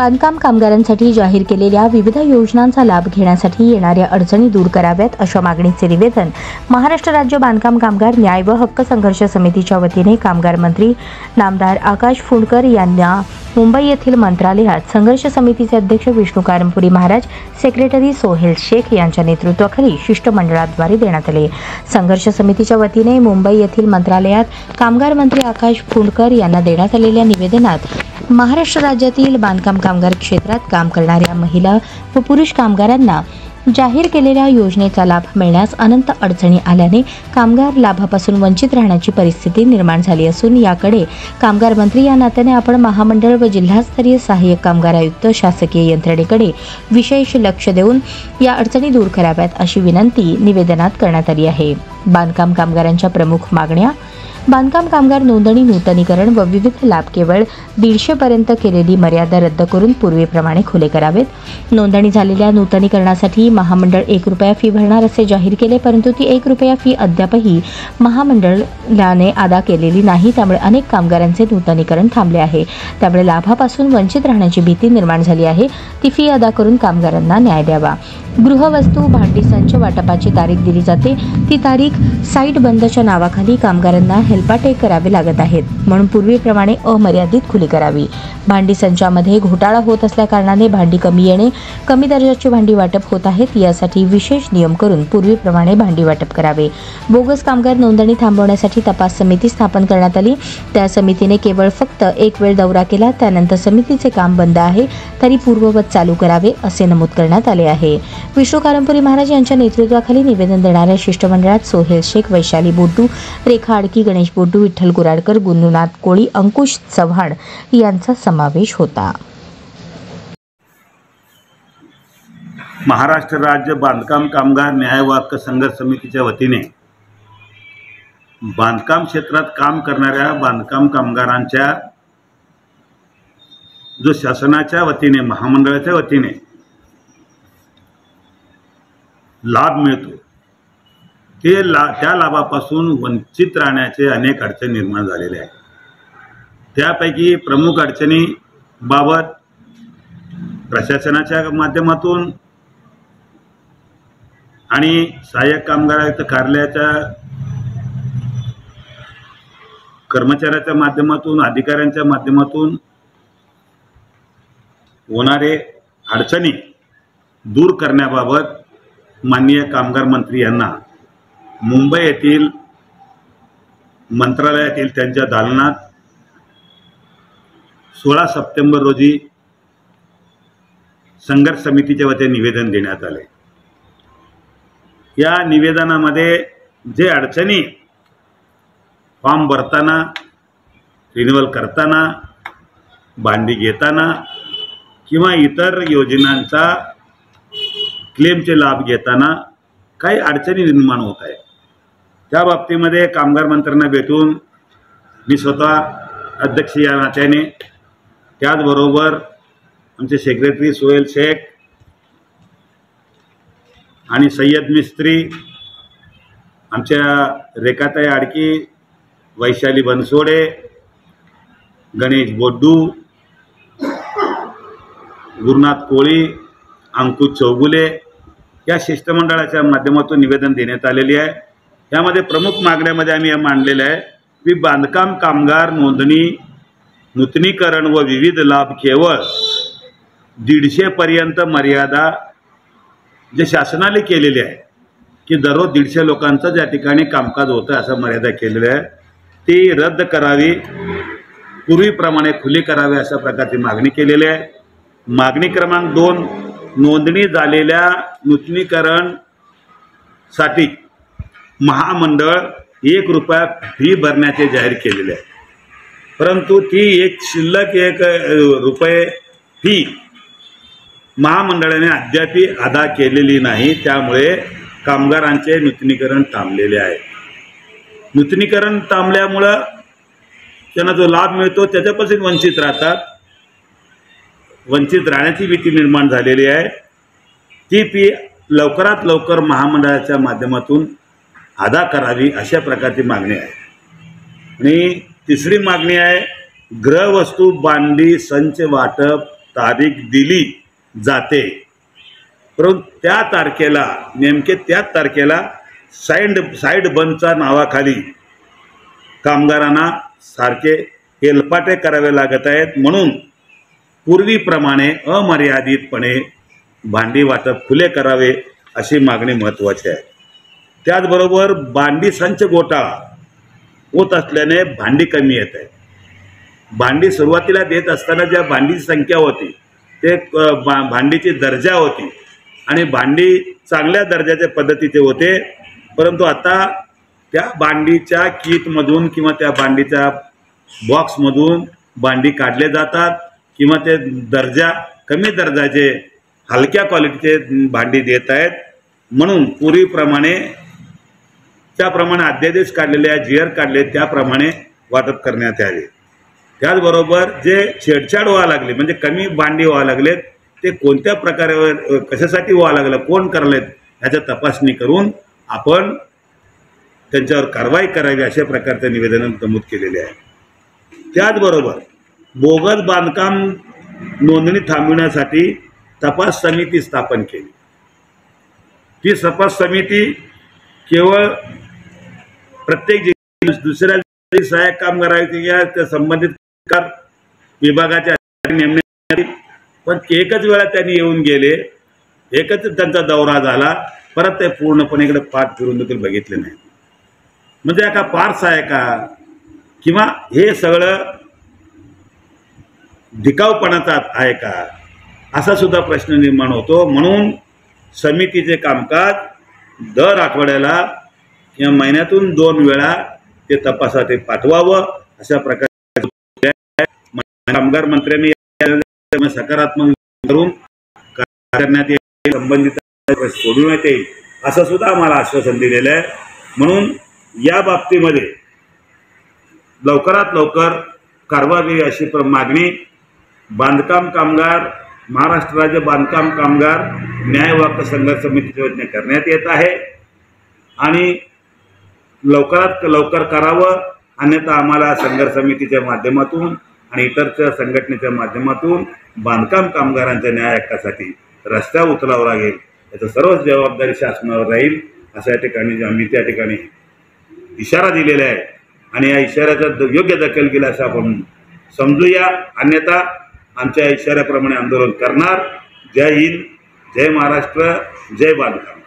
बांधकाम कामगारांसाठी जाहीर केलेल्या विविध योजनांचा लाभ घेण्यासाठी येणाऱ्या अडचणी दूर कराव्यात अशा मागणीचे निवेदन महाराष्ट्र राज्य बांधकाम कामगार न्याय व हक्क संघर्ष समितीच्या वतीने कामगार मंत्री नामदार आकाश फुंडकर यांना मुंबई येथील मंत्रालयात संघर्ष समितीचे अध्यक्ष विष्णू कारंपुरी महाराज, सेक्रेटरी सोहेल शेख यांच्या नेतृत्वाखाली शिष्टमंडळाद्वारे देण्यात आले। संघर्ष समितीच्या वतीने मुंबई येथील मंत्रालयात कामगार मंत्री आकाश फुंडकर यांना देण्यात आलेल्या निवेदनात महाराष्ट्र राज्यातील बांधकाम कामगार क्षेत्रात काम करणाऱ्या महिला व पुरुष कामगारांना जाहीर केलेल्या योजनेचा लाभ मिळण्यास अनंत अडचणी आल्याने कामगार लाभापासून वंचित राहण्याची परिस्थिती निर्माण झाली असून याकडे कामगार मंत्री या नात्याने आपण महामंडळ व जिल्हास्तरीय सहाय्यक कामगार आयुक्त शासकीय यंत्रणेकडे विशेष लक्ष देऊन या अडचणी दूर कराव्यात अशी विनंती निवेदनात करण्यात आली आहे। बांधकाम कामगारांच्या प्रमुख मागण्या: बांधकाम कामगार नोंदणी, नूतनीकरण व विविध लाभ केवळ 150 पर्यंत केलेली मर्यादा रद्द करून पूर्वीप्रमाणे खुले करावेत। नोंदणी झालेल्या नूतनीकरणासाठी महामंडळ 1 रुपया फी भरणार असे जाहीर केले, परंतु ती 1 रुपया फी अद्यापही महामंडळाने अदा केलेली नाही, त्यामुळे अनेक कामगारांचे नूतनीकरण थांबले आहे। त्यामुळे लाभापासून वंचित राहण्याची भीती निर्माण झाली आहे। ती फी अदा करून कामगारांना न्याय द्यावा। गृहवस्तू, भांडी संच वाटपाची तारीख दिली जाते, ती तारीख साईट बंदच्या नावाखाली कामगारांना हेलपाटे करावे लागत आहेत, म्हणून पूर्वीप्रमाणे अमर्यादित खुली करावी। भांडी संचामध्ये घोटाळा होत असल्या कारणाने भांडी कमी येणे, कमी दर्जाची भांडी वाटप होत आहेत, यासाठी विशेष नियम करून पूर्वीप्रमाणे भांडी वाटप करावे। बोगस कामगार नोंदणी थांबवण्यासाठी तपास समिती स्थापन करण्यात आली। त्या समितीने केवळ फक्त एक वेळ दौरा केला, त्यानंतर समितीचे काम बंद आहे, तरी पूर्ववत चालू करावे असे नमूद करण्यात आले आहे। विष्णू कारंपुरी महाराज यांच्या नेतृत्वाखाली निवेदन देणाऱ्या शिष्टमंडळात सोहेल शेख, वैशाली बोड्डू, रेखा आडकी, गणेश बोड्डू, विठ्ठल गुराडकर, गुन्नुनाथ कोळी, अंकुश चव्हाण यांचा समावेश होता। महाराष्ट्र राज्य बांधकाम कामगार न्याय व हक्क संघर्ष समितीच्या वतीने बांधकाम क्षेत्रात काम करणाऱ्या बांधकाम कामगारांच्या जो शासनाच्या वतीने, महामंडळाच्या वतीने लाभ मिळतो, त्या लाभापासून वंचित राहण्याचे अनेक अडचणी निर्माण झालेले आहेत। त्यापैकी प्रमुख अडचणीबाबत प्रशासनाच्या माध्यमातून आणि सहाय्यक कामगार आयुक्त कार्यालयाच्या कर्मचाऱ्याच्या माध्यमातून, अधिकाऱ्यांच्या माध्यमातून होणारे अडचणी दूर करण्याबाबत माननीय कामगार मंत्री यांना मुंबई येथील मंत्रालयातील त्यांच्या दालनात 16 सप्टेंबर रोजी संघर्ष समितीच्या वतीने निवेदन देण्यात आले। या निवेदनामध्ये जे अडचणी फॉर्म भरताना, रिन्युअल करताना, भांडी घेताना किंवा इतर योजनांचा क्लेमचे लाभ घेताना काही अडचणी निर्माण होत आहेत, त्या बाबतीमध्ये कामगार मंत्र्यांना भेटून मी स्वतः अध्यक्ष या नात्याने, त्याचबरोबर आमचे सेक्रेटरी सोहेल शेख आणि सय्यद मिस्त्री, आमच्या रेखाताई आडकी, वैशाली बनसोडे, गणेश बोड्डू, गुरुनाथ कोळी, अंकुश चौगुले या शिष्टमंडळाच्या माध्यमातून निवेदन देण्यात आलेले आहे। यामध्ये प्रमुख मागण्यामध्ये आम्ही मांडलेलं आहे की बांधकाम कामगार नोंदणी, नूतनीकरण व विविध लाभ केवळ 150 पर्यंत मर्यादा जे शासनाने केलेली आहे की दररोज 150 लोकांचं ज्या ठिकाणी कामकाज होतं असं मर्यादा केलेली आहे, ती रद्द करावी, पूर्वीप्रमाणे खुली करावी अशा प्रकारची मागणी केलेली आहे। मागणी क्रमांक 2, नोंदणी झालेल्या नूतनीकरणसाठी महामंडळ 1 रुपया फी भरण्याचे जाहीर केलेले आहे, परंतु ती शिल्लक 1 रुपये फी महामंडळाने अद्याप अदा केलेली नाही, त्यामुळे कामगारांचे नूतनीकरण थांबलेले आहे। नूतनीकरण थांबल्यामुळं त्यांना जो लाभ मिळतो त्याच्यापासून वंचित राहतात, वंचित राहण्याची भीती निर्माण झालेली आहे। ती फी लवकरात लवकर महामंडळाच्या माध्यमातून अदा करावी अशा प्रकारची मागणी आहे। आणि तिसरी मागणी आहे गृहवस्तू, भांडी संच वाटप तारीख दिली जाते, परंतु त्या तारखेला नेमके त्याच तारखेला साईड बंदच्या नावाखाली कामगारांना सारखे हेलपाटे करावे लागत आहेत. म्हणून पूर्वीप्रमाणे अमर्यादितपणे भांडी वाटप खुले करावे अशी मागणी महत्त्वाची आहे. त्याचबरोबर भांडी संच घोटाळा होत असल्याने भांडी कमी येत आहे. भांडी सुरुवातीला देत असताना ज्या भांडीची संख्या होती ते भांडीची दर्जा होती आणि भांडी चांगल्या दर्जाच्या पद्धतीचे होते, परंतु आता त्या भांडीच्या किटमधून किंवा त्या भांडीच्या बॉक्समधून भांडी काढले जातात किंवा ते कमी दर्जाचे हलक्या क्वालिटीचे भांडी देत आहेत. म्हणून पूर्वीप्रमाणे त्याप्रमाणे अध्यादेश काढलेले GR काढले त्याप्रमाणे वाटप करण्यात यावे. त्याचबरोबर जे छेडछाड व्हावं लागले म्हणजे कमी भांडी व्हावं लागलेत ते कोणत्या प्रकारे कशासाठी व्हावं लागलं, कोण करलेत ह्याच्या तपासणी करून आपण त्यांच्यावर कारवाई करावी अशा प्रकारचे निवेदन नमूद केलेले आहे. त्याचबरोबर बोगस बांधकाम नोंदणी थांबविण्यासाठी तपास समिती स्थापन केली. ती तपास समिती केवळ प्रत्येक दुसऱ्या सहाय्यक कामगारांची या संबंधित विभागाच्या नेमण्यात, पण एकच वेळा त्यांनी येऊन गेले, एकच त्यांचा दौरा झाला, परत ते पूर्णपणे इकडे पाठ फिरून देखील बघितले नाही. म्हणजे का पार्स आहे का किंवा हे सगळं ढिकाऊपणाचा आहे का असा सुद्धा प्रश्न निर्माण होतो. म्हणून समितीचे कामकाज दर आठवड्याला किंवा महिन्यातून 2 वेळा ते तपासासाठी पाठवावं अशा प्रकारे कामगार मंत्र्यांनी सकारात्मक करून करण्यात येईल, संबंधित सोडवण्यात येईल असं सुद्धा आम्हाला आश्वासन दिलेलं आहे. म्हणून या बाबतीमध्ये लवकरात लवकर कारवाई अशी मागणी बांधकाम कामगार महाराष्ट्र राज्य बांधकाम कामगार न्याय व हक्क संघर्ष समितीच्या वतीने करण्यात येत आहे आणि लवकरात लवकर करावं, अन्यथा आम्हाला संघर्ष समितीच्या माध्यमातून आणि इतर संघटनेच्या माध्यमातून बांधकाम कामगारांच्या न्याय हक्कासाठी रस्त्यावर उतरावं लागेल. याची सर्व जबाबदारी शासनावर राहील अशा ठिकाणी आम्ही त्या ठिकाणी इशारा दिलेला आहे आणि या इशाऱ्याचा योग्य दखल केला असं आपण समजूया, अन्यथा आमच्या इशाऱ्याप्रमाणे आंदोलन करणार. जय हिंद, जय महाराष्ट्र, जय बांधकाम.